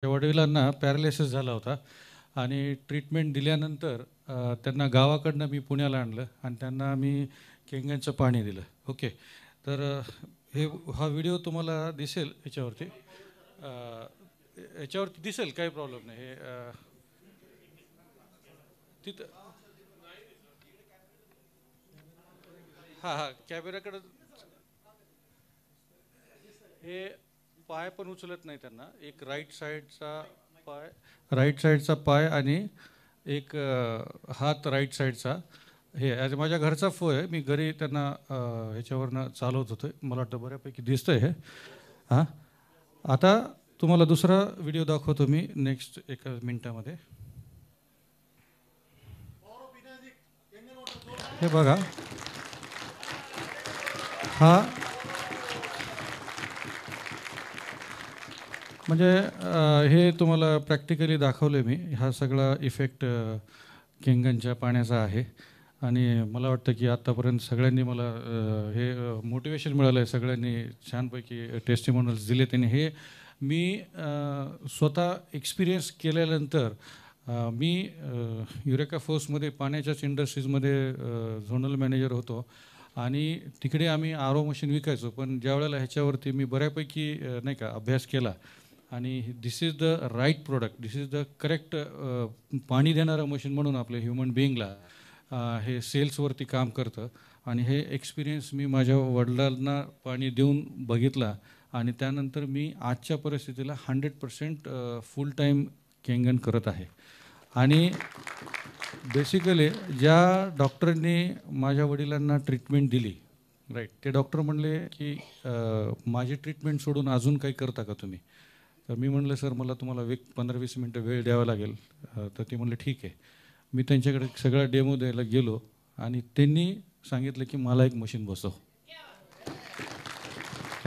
वडिलांना पॅरालिसिस झाला होता आणि ट्रीटमेंट दिल्यानंतर त्यांना गावाकडनं मी पुण्याला आणलं आणि त्यांना मी केंगणचं पाणी दिलं. ओके. तर हा व्हिडिओ तुम्हाला दिसेल याच्यावरती. याच्यावरती दिसेल, काही प्रॉब्लेम नाही. हे तिथं हां हां कॅमेऱ्याकडं. हे पाय पण उचलत नाही त्यांना. एक राईट साईडचा पाय आणि एक हात राईट साईडचा. हे आज माझ्या घरचा फो आहे. मी घरी त्यांना ह्याच्यावरनं चालवत होतो. मला वाटतं बऱ्यापैकी दिसतंय हे. हां. आता तुम्हाला दुसरा व्हिडिओ दाखवतो मी नेक्स्ट एका मिनटामध्ये. हे बघा. हा म्हणजे हे तुम्हाला प्रॅक्टिकली दाखवले मी. हा सगळा इफेक्ट केंगणच्या पाण्याचा आहे. आणि मला वाटतं की आत्तापर्यंत सगळ्यांनी मला हे मोटिवेशन मिळालं आहे. सगळ्यांनी छानपैकी टेस्टिमोनियल्स दिले. त्यांनी हे मी स्वतः एक्सपिरियन्स केल्यानंतर मी युरेका फोर्समध्ये पाण्याच्याच इंडस्ट्रीजमध्ये झोनल मॅनेजर होतो आणि तिकडे आम्ही आरो मशीन विकायचो. पण ज्यावेळेला ह्याच्यावरती मी बऱ्यापैकी नाही का अभ्यास केला आणि this is the right product, this is the correct पाणी देणारं मशीन म्हणून आपल्या ह्युमन बिईंगला हे सेल्सवरती काम करतं. आणि हे एक्सपिरियन्स मी माझ्या वडिलांना पाणी देऊन बघितला आणि त्यानंतर मी आजच्या परिस्थितीला 100% फुल टाईम केंगण करत आहे. आणि बेसिकली ज्या डॉक्टरांनी माझ्या वडिलांना ट्रीटमेंट दिली, राईट, ते डॉक्टर म्हणले की माझी ट्रीटमेंट सोडून अजून काही करता का तुम्ही? तर मी म्हणलं सर मला तुम्हाला 15-20 मिनटं वेळ द्यावा लागेल. तर ते म्हणले ठीक आहे. मी त्यांच्याकडे सगळा डेमो द्यायला गेलो आणि त्यांनी सांगितलं की मला एक मशीन बसव.